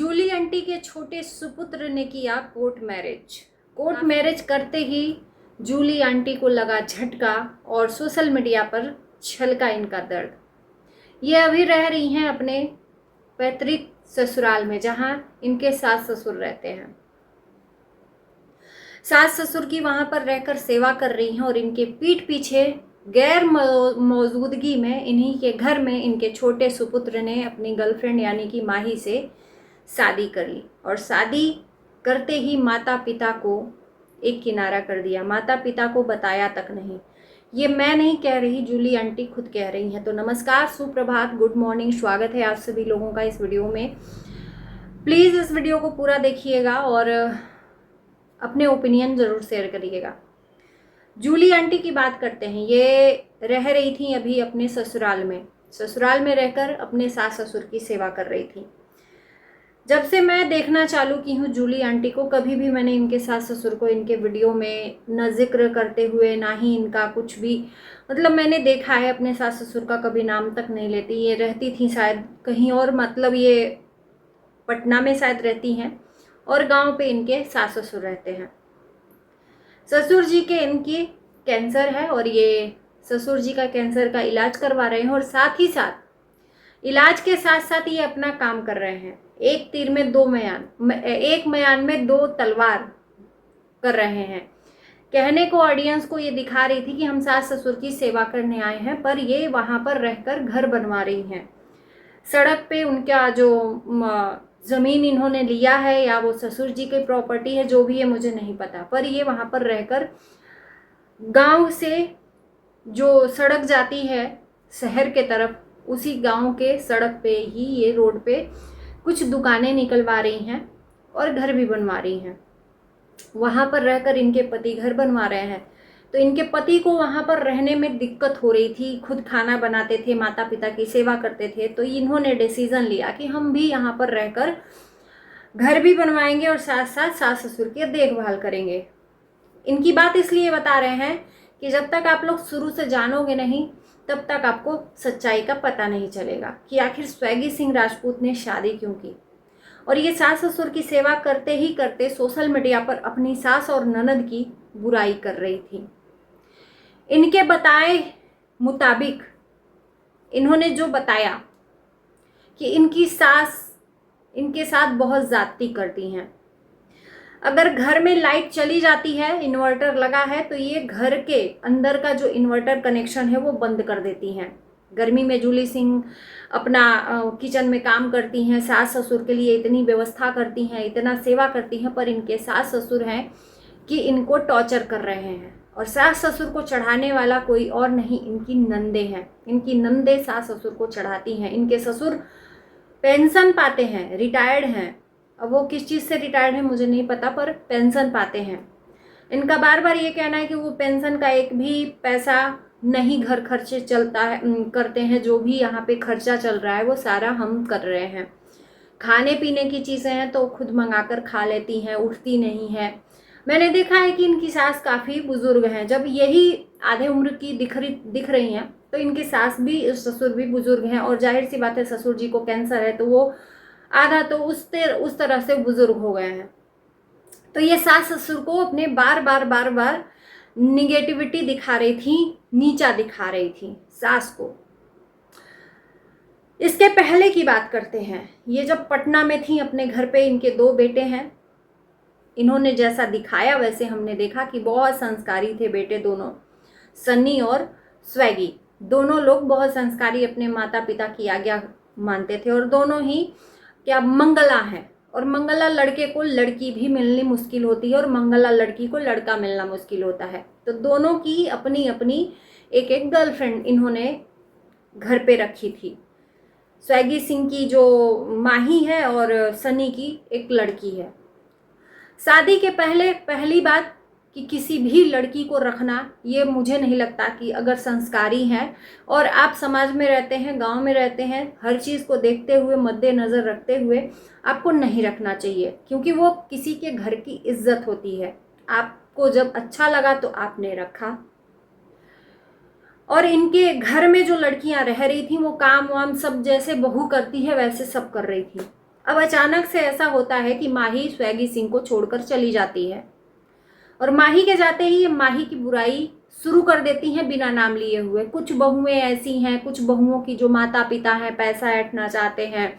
Jully aunty के छोटे सुपुत्र ने किया कोर्ट मैरिज। कोर्ट मैरिज करते ही जूली आंटी को लगा झटका और सोशल मीडिया पर छलका इनका दर्द। ये अभी रह रही हैं अपने पैतृक ससुराल में, जहां इनके सास ससुर रहते हैं। सास ससुर की वहां पर रहकर सेवा कर रही हैं और इनके पीठ पीछे गैर मौजूदगी में इन्हीं के घर में इनके छोटे सुपुत्र ने अपनी गर्लफ्रेंड यानी कि माही से शादी कर ली। और शादी करते ही माता पिता को एक किनारा कर दिया, माता पिता को बताया तक नहीं। ये मैं नहीं कह रही, जूली आंटी खुद कह रही हैं। तो नमस्कार, सुप्रभात, गुड मॉर्निंग, स्वागत है आप सभी लोगों का इस वीडियो में। प्लीज़ इस वीडियो को पूरा देखिएगा और अपने ओपिनियन ज़रूर शेयर करिएगा। जूली आंटी की बात करते हैं। ये रह रही थी अभी अपने ससुराल में रहकर अपने सास ससुर की सेवा कर रही थी। जब से मैं देखना चालू की हूँ जूली आंटी को, कभी भी मैंने इनके सास ससुर को इनके वीडियो में न जिक्र करते हुए ना ही इनका कुछ भी, मतलब मैंने देखा है अपने सास ससुर का कभी नाम तक नहीं लेती। ये रहती थी शायद कहीं और, मतलब ये पटना में शायद रहती हैं और गांव पे इनके सास ससुर रहते हैं। ससुर जी के इनकी कैंसर है और ये ससुर जी का कैंसर का इलाज करवा रहे हैं और साथ ही साथ इलाज के साथ साथ ये अपना काम कर रहे हैं। एक तीर में दो म्यान, एक म्यान में दो तलवार कर रहे हैं। कहने को ऑडियंस को ये दिखा रही थी कि हम सास ससुर की सेवा करने आए हैं, पर ये वहाँ पर रहकर घर बनवा रही हैं। सड़क पे उनका जो ज़मीन इन्होंने लिया है या वो ससुर जी की प्रॉपर्टी है, जो भी है मुझे नहीं पता, पर ये वहाँ पर रहकर गांव से जो सड़क जाती है शहर के तरफ, उसी गांव के सड़क पे ही ये रोड पे कुछ दुकानें निकलवा रही हैं और घर भी बनवा रही हैं। वहाँ पर रहकर इनके पति घर बनवा रहे हैं, तो इनके पति को वहाँ पर रहने में दिक्कत हो रही थी। खुद खाना बनाते थे, माता पिता की सेवा करते थे, तो इन्होंने डिसीज़न लिया कि हम भी यहाँ पर रहकर घर भी बनवाएंगे और साथ साथ सास ससुर की देखभाल करेंगे। इनकी बात इसलिए बता रहे हैं कि जब तक आप लोग शुरू से जानोगे नहीं, तब तक आपको सच्चाई का पता नहीं चलेगा कि आखिर स्वैगी सिंह राजपूत ने शादी क्यों की। और ये सास ससुर की सेवा करते ही करते सोशल मीडिया पर अपनी सास और ननद की बुराई कर रही थी। इनके बताए मुताबिक इन्होंने जो बताया कि इनकी सास इनके साथ बहुत ज्यादती करती हैं। अगर घर में लाइट चली जाती है, इन्वर्टर लगा है, तो ये घर के अंदर का जो इन्वर्टर कनेक्शन है वो बंद कर देती हैं। गर्मी में जूली सिंह अपना किचन में काम करती हैं, सास ससुर के लिए इतनी व्यवस्था करती हैं, इतना सेवा करती हैं, पर इनके सास ससुर हैं कि इनको टॉर्चर कर रहे हैं। और सास ससुर को चढ़ाने वाला कोई और नहीं, इनकी नंदे हैं। इनकी नंदे सास ससुर को चढ़ाती हैं। इनके ससुर पेंशन पाते हैं, रिटायर्ड हैं। अब वो किस चीज़ से रिटायर्ड है मुझे नहीं पता, पर पेंशन पाते हैं। इनका बार बार ये कहना है कि वो पेंशन का एक भी पैसा नहीं घर खर्चे चलता है, करते हैं। जो भी यहाँ पे खर्चा चल रहा है वो सारा हम कर रहे हैं। खाने पीने की चीज़ें हैं तो खुद मंगाकर खा लेती हैं, उठती नहीं है। मैंने देखा है कि इनकी सास काफ़ी बुजुर्ग हैं। जब यही आधे उम्र की दिख रही हैं, तो इनकी सास भी, ससुर भी बुजुर्ग हैं। और जाहिर सी बात है, ससुर जी को कैंसर है तो वो आधा तो उस तरह से बुजुर्ग हो गए हैं। तो ये सास ससुर को अपने बार बार निगेटिविटी दिखा रही थी, नीचा दिखा रही थी सास को। इसके पहले की बात करते हैं। ये जब पटना में थी अपने घर पे, इनके दो बेटे हैं। इन्होंने जैसा दिखाया वैसे हमने देखा कि बहुत संस्कारी थे बेटे दोनों, सन्नी और स्वैगी। दोनों लोग बहुत संस्कारी, अपने माता पिता की आज्ञा मानते थे और दोनों ही क्या मंगला है। और मंगला लड़के को लड़की भी मिलनी मुश्किल होती है और मंगला लड़की को लड़का मिलना मुश्किल होता है। तो दोनों की अपनी अपनी एक एक गर्लफ्रेंड इन्होंने घर पे रखी थी। स्वैगी सिंह की जो माही है और सनी की एक लड़की है। शादी के पहले पहली बात कि किसी भी लड़की को रखना, ये मुझे नहीं लगता कि अगर संस्कारी हैं और आप समाज में रहते हैं, गांव में रहते हैं, हर चीज़ को देखते हुए, मद्देनज़र रखते हुए आपको नहीं रखना चाहिए, क्योंकि वो किसी के घर की इज्जत होती है। आपको जब अच्छा लगा तो आपने रखा। और इनके घर में जो लड़कियां रह रही थी वो काम वाम सब जैसे बहू करती है वैसे सब कर रही थी। अब अचानक से ऐसा होता है कि माही स्वैगी सिंह को छोड़कर चली जाती है और माही के जाते ही माही की बुराई शुरू कर देती हैं बिना नाम लिए हुए। कुछ बहुएं ऐसी हैं, कुछ बहुओं की जो माता पिता हैं पैसा ऐंठना चाहते हैं,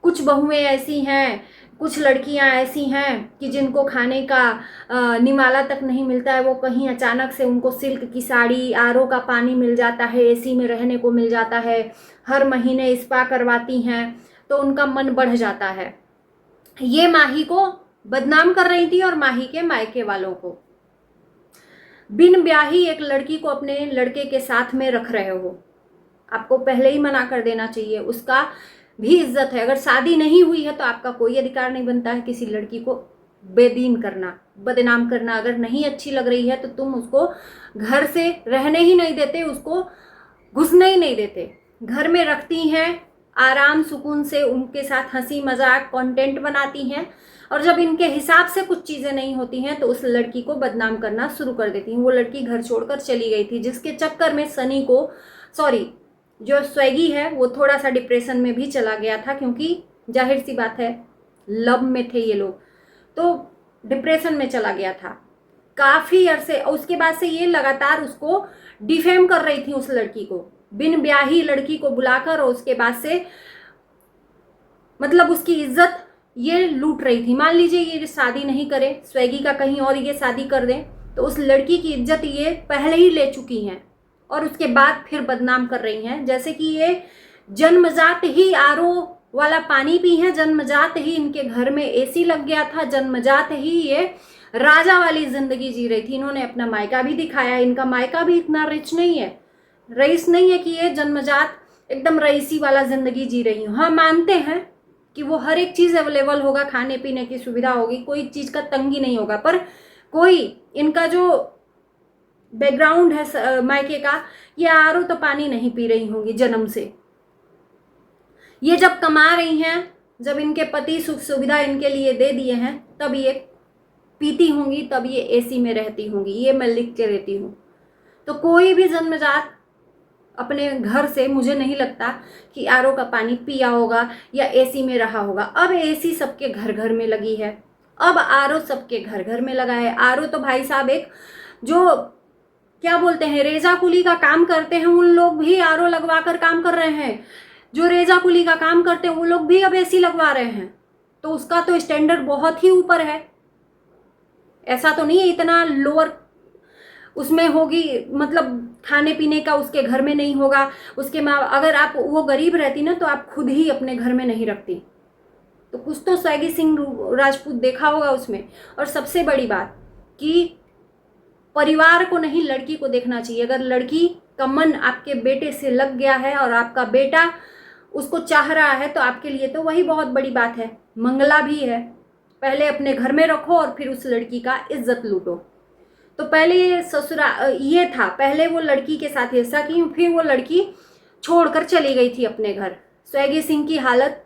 कुछ बहुएं ऐसी हैं, कुछ लड़कियां ऐसी हैं कि जिनको खाने का निवाला तक नहीं मिलता है, वो कहीं अचानक से उनको सिल्क की साड़ी, आरओ का पानी मिल जाता है, एसी में रहने को मिल जाता है, हर महीने स्पा करवाती हैं, तो उनका मन बढ़ जाता है। ये माही को बदनाम कर रही थी और माही के मायके वालों को। बिन ब्याही एक लड़की को अपने लड़के के साथ में रख रहे हो, आपको पहले ही मना कर देना चाहिए। उसका भी इज्जत है, अगर शादी नहीं हुई है तो आपका कोई अधिकार नहीं बनता है किसी लड़की को बेदीन करना, बदनाम करना। अगर नहीं अच्छी लग रही है तो तुम उसको घर से रहने ही नहीं देते, उसको घुसने ही नहीं देते, घर में रखती हैं, आराम सुकून से उनके साथ हंसी मजाक कंटेंट बनाती हैं, और जब इनके हिसाब से कुछ चीज़ें नहीं होती हैं तो उस लड़की को बदनाम करना शुरू कर देती हैं। वो लड़की घर छोड़कर चली गई थी, जिसके चक्कर में सनी को, जो स्वैगी है, वो थोड़ा सा डिप्रेशन में भी चला गया था, क्योंकि जाहिर सी बात है लव में थे ये लोग, तो डिप्रेशन में चला गया था काफ़ी अरसे। उसके बाद से ये लगातार उसको डिफेम कर रही थी, उस लड़की को, बिन ब्याही लड़की को बुलाकर, और उसके बाद से मतलब उसकी इज्जत ये लूट रही थी। मान लीजिए ये शादी नहीं करे, स्वैगी का कहीं और ये शादी कर दें, तो उस लड़की की इज्जत ये पहले ही ले चुकी हैं और उसके बाद फिर बदनाम कर रही हैं। जैसे कि ये जन्मजात ही आरओ वाला पानी पी हैं, जन्मजात ही इनके घर में एसी लग गया था, जन्मजात ही ये राजा वाली जिंदगी जी रही थी। इन्होंने अपना मायका भी दिखाया, इनका मायका भी इतना रिच नहीं है, रईस नहीं है कि ये जन्मजात एकदम रईसी वाला जिंदगी जी रही हूँ। हाँ, मानते हैं कि वो हर एक चीज़ अवेलेबल होगा, खाने पीने की सुविधा होगी, कोई चीज़ का तंगी नहीं होगा, पर कोई इनका जो बैकग्राउंड है मायके का, ये आरओ तो पानी नहीं पी रही होंगी जन्म से। ये जब कमा रही हैं, जब इनके पति सुख सुविधा इनके लिए दे दिए हैं, तब ये पीती होंगी, तब ये एसी में रहती होंगी, ये मैं लिख के रहती हूँ। तो कोई भी जन्मजात अपने घर से मुझे नहीं लगता कि आरओ का पानी पिया होगा या एसी में रहा होगा। अब एसी सबके घर घर में लगी है, अब आरओ सबके घर घर में लगा है। आरओ तो भाई साहब एक जो क्या बोलते हैं रेजा कुली का काम करते हैं, उन लोग भी आरओ लगवा कर काम कर रहे हैं। जो रेजा कुली का काम करते हैं वो लोग भी अब एसी लगवा रहे हैं, तो उसका तो स्टैंडर्ड बहुत ही ऊपर है। ऐसा तो नहीं है इतना लोअर उसमें होगी, मतलब खाने पीने का उसके घर में नहीं होगा। उसके माँ, अगर आप वो गरीब रहती ना तो आप खुद ही अपने घर में नहीं रखती, तो कुछ तो स्वैगी सिंह राजपूत देखा होगा उसमें। और सबसे बड़ी बात कि परिवार को नहीं, लड़की को देखना चाहिए। अगर लड़की का मन आपके बेटे से लग गया है और आपका बेटा उसको चाह रहा है, तो आपके लिए तो वही बहुत बड़ी बात है, मंगला भी है। पहले अपने घर में रखो और फिर उस लड़की का इज्जत लूटो। तो पहले ये था, पहले वो लड़की के साथ ऐसा की, फिर वो लड़की छोड़कर चली गई थी अपने घर। स्वैगी सिंह की हालत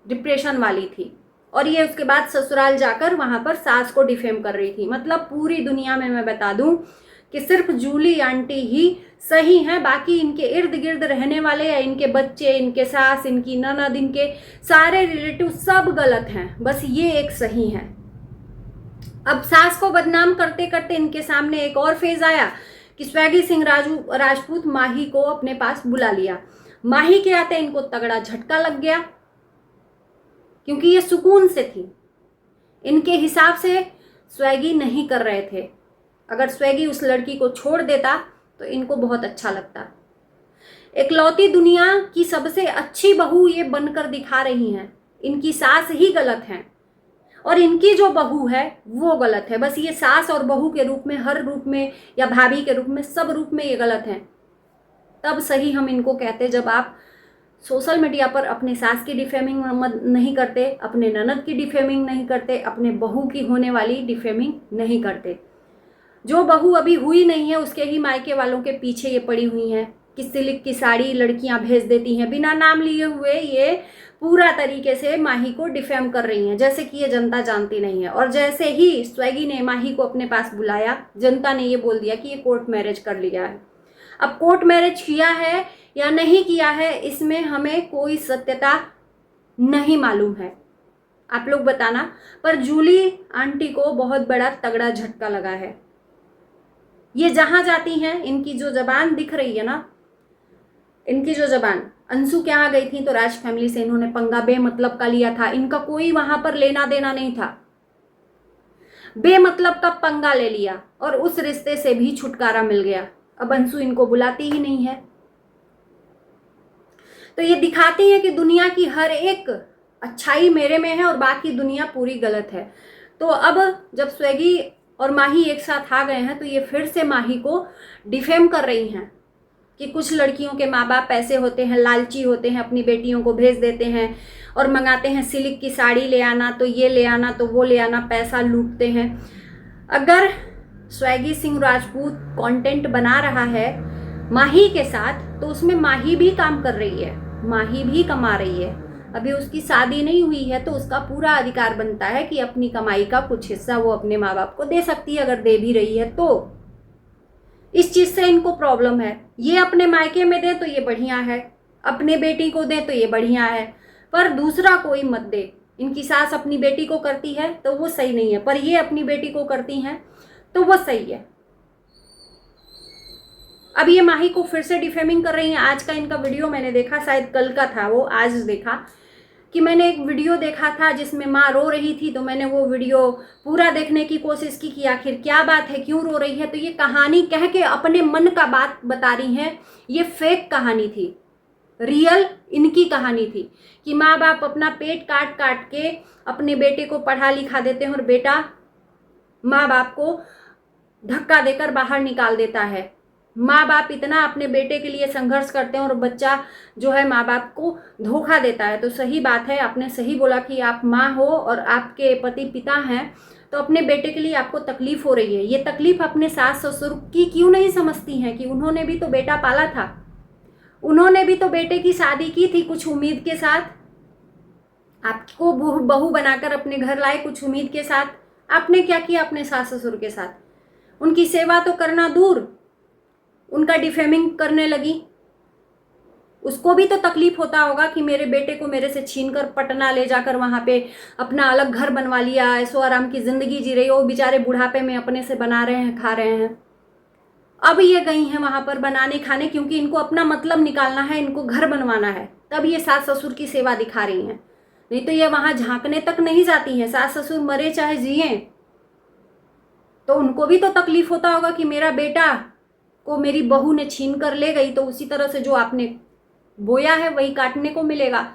डिप्रेशन वाली थी और ये उसके बाद ससुराल जाकर वहाँ पर सास को डिफेम कर रही थी। मतलब पूरी दुनिया में मैं बता दूं कि सिर्फ जूली आंटी ही सही हैं, बाकी इनके इर्द गिर्द रहने वाले या इनके बच्चे, इनके सास, इनकी ननद, इनके सारे रिलेटिव सब गलत हैं, बस ये एक सही है। अब सास को बदनाम करते करते इनके सामने एक और फेज आया कि स्वैगी सिंह राजपूत माही को अपने पास बुला लिया। माही के आते इनको तगड़ा झटका लग गया, क्योंकि ये सुकून से थी, इनके हिसाब से स्वैगी नहीं कर रहे थे। अगर स्वैगी उस लड़की को छोड़ देता तो इनको बहुत अच्छा लगता। इकलौती दुनिया की सबसे अच्छी बहू ये बनकर दिखा रही हैं, इनकी सास ही गलत है और इनकी जो बहू है वो गलत है। बस ये सास और बहू के रूप में, हर रूप में, या भाभी के रूप में, सब रूप में ये गलत हैं। तब सही हम इनको कहते जब आप सोशल मीडिया पर अपने सास की डिफेमिंग नहीं करते, अपने ननद की डिफेमिंग नहीं करते, अपने बहू की होने वाली डिफेमिंग नहीं करते। जो बहू अभी हुई नहीं है उसके ही मायके वालों के पीछे ये पड़ी हुई हैं कि सिल्क की साड़ी लड़कियां भेज देती हैं, बिना नाम लिए हुए ये पूरा तरीके से माही को डिफेम कर रही हैं, जैसे कि ये जनता जानती नहीं है। और जैसे ही स्वैगी ने माही को अपने पास बुलाया, जनता ने ये बोल दिया कि ये कोर्ट मैरिज कर लिया है। अब कोर्ट मैरिज किया है या नहीं किया है, इसमें हमें कोई सत्यता नहीं मालूम है। आप लोग बताना। पर जूली आंटी को बहुत बड़ा तगड़ा झटका लगा है। ये जहां जाती हैं इनकी जो जबान दिख रही है ना, इनकी जो जबान, अंशु के यहाँ गई थी तो राज फैमिली से इन्होंने पंगा बेमतलब का लिया था। इनका कोई वहां पर लेना देना नहीं था, बेमतलब का पंगा ले लिया और उस रिश्ते से भी छुटकारा मिल गया। अब अंशु इनको बुलाती ही नहीं है। तो ये दिखाती है कि दुनिया की हर एक अच्छाई मेरे में है और बाकी दुनिया पूरी गलत है। तो अब जब स्वेगी और माही एक साथ आ गए हैं तो ये फिर से माही को डिफेम कर रही हैं कि कुछ लड़कियों के माँ बाप ऐसे होते हैं, लालची होते हैं, अपनी बेटियों को भेज देते हैं और मंगाते हैं सिल्क की साड़ी ले आना, तो ये ले आना, तो वो ले आना, पैसा लूटते हैं। अगर स्वेगी सिंह राजपूत कंटेंट बना रहा है माही के साथ तो उसमें माही भी काम कर रही है, माही भी कमा रही है। अभी उसकी शादी नहीं हुई है तो उसका पूरा अधिकार बनता है कि अपनी कमाई का कुछ हिस्सा वो अपने माँ बाप को दे सकती है, अगर दे भी रही है तो। इस चीज से इनको प्रॉब्लम है। ये अपने मायके में दे तो ये बढ़िया है, अपने बेटी को दे तो ये बढ़िया है, पर दूसरा कोई मत दे। इनकी सास अपनी बेटी को करती है तो वो सही नहीं है, पर ये अपनी बेटी को करती हैं तो वो सही है। अब ये माही को फिर से डिफेमिंग कर रही हैं। आज का इनका वीडियो मैंने देखा, शायद कल का था वो, आज देखा कि मैंने एक वीडियो देखा था जिसमें माँ रो रही थी, तो मैंने वो वीडियो पूरा देखने की कोशिश की कि आखिर क्या बात है, क्यों रो रही है। तो ये कहानी कह के अपने मन का बात बता रही हैं। ये फेक कहानी थी, रियल इनकी कहानी थी कि माँ बाप अपना पेट काट काट के अपने बेटे को पढ़ा लिखा देते हैं और बेटा माँ बाप को धक्का देकर बाहर निकाल देता है। माँ बाप इतना अपने बेटे के लिए संघर्ष करते हैं और बच्चा जो है माँ बाप को धोखा देता है। तो सही बात है, आपने सही बोला कि आप माँ हो और आपके पति पिता हैं तो अपने बेटे के लिए आपको तकलीफ हो रही है। ये तकलीफ अपने सास ससुर की क्यों नहीं समझती हैं कि उन्होंने भी तो बेटा पाला था, उन्होंने भी तो बेटे की शादी की थी कुछ उम्मीद के साथ, आपको बहू बनाकर अपने घर लाए कुछ उम्मीद के साथ। आपने क्या किया अपने सास ससुर के साथ? उनकी सेवा तो करना दूर, उनका डिफेमिंग करने लगी। उसको भी तो तकलीफ होता होगा कि मेरे बेटे को मेरे से छीनकर पटना ले जाकर वहां पे अपना अलग घर बनवा लिया, ऐशो आराम की जिंदगी जी रही हो, बेचारे बुढ़ापे में अपने से बना रहे हैं, खा रहे हैं। अब ये गई हैं वहां पर बनाने खाने, क्योंकि इनको अपना मतलब निकालना है, इनको घर बनवाना है, तब ये सास ससुर की सेवा दिखा रही हैं। नहीं तो ये वहां झांकने तक नहीं जाती हैं। सास ससुर मरे चाहे जिए तो उनको भी तो तकलीफ होता होगा कि मेरा बेटा को मेरी बहू ने छीन कर ले गई, तो उसी तरह से जो आपने बोया है वही काटने को मिलेगा।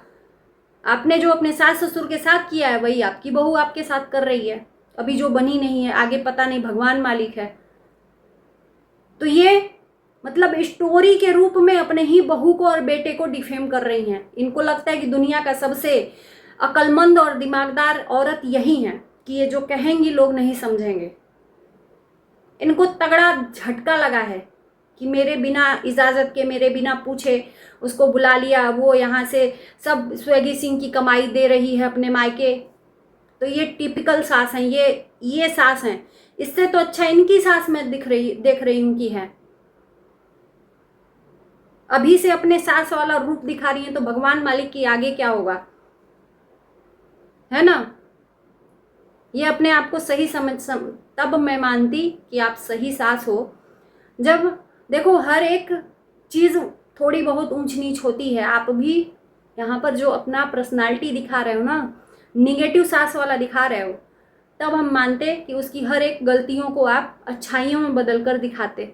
आपने जो अपने सास ससुर के साथ किया है वही आपकी बहू आपके साथ कर रही है। अभी जो बनी नहीं है, आगे पता नहीं, भगवान मालिक है। तो ये मतलब स्टोरी के रूप में अपने ही बहू को और बेटे को डिफेम कर रही हैं। इनको लगता है कि दुनिया का सबसे अक्लमंद और दिमागदार औरत यही है कि ये जो कहेंगी लोग नहीं समझेंगे। इनको तगड़ा झटका लगा है कि मेरे बिना इजाज़त के, मेरे बिना पूछे उसको बुला लिया, वो यहाँ से सब स्वेगी सिंह की कमाई दे रही है अपने मायके। तो ये टिपिकल सास हैं, ये सास हैं। इससे तो अच्छा इनकी सास मैं देख रही हूँ कि है। अभी से अपने सास वाला रूप दिखा रही है तो भगवान मालिक की आगे क्या होगा, है ना। ये अपने आप को सही तब मैं मानती कि आप सही सास हो जब देखो हर एक चीज़ थोड़ी बहुत ऊंच नीच होती है। आप भी यहाँ पर जो अपना पर्सनालिटी दिखा रहे हो ना, निगेटिव सास वाला दिखा रहे हो, तब हम मानते कि उसकी हर एक गलतियों को आप अच्छाइयों में बदल कर दिखाते,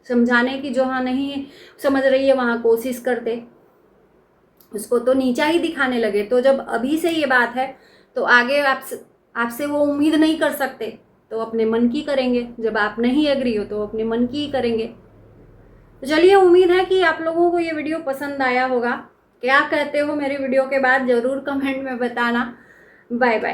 समझाने की जो हाँ नहीं समझ रही है वहाँ कोशिश करते, उसको तो नीचा ही दिखाने लगे। तो जब अभी से ये बात है तो आगे आपसे वो उम्मीद नहीं कर सकते, तो अपने मन की करेंगे। जब आप नहीं एग्री हो तो अपने मन की ही करेंगे। तो चलिए, उम्मीद है कि आप लोगों को ये वीडियो पसंद आया होगा। क्या कहते हो मेरे वीडियो के बाद ज़रूर कमेंट में बताना। Bye bye.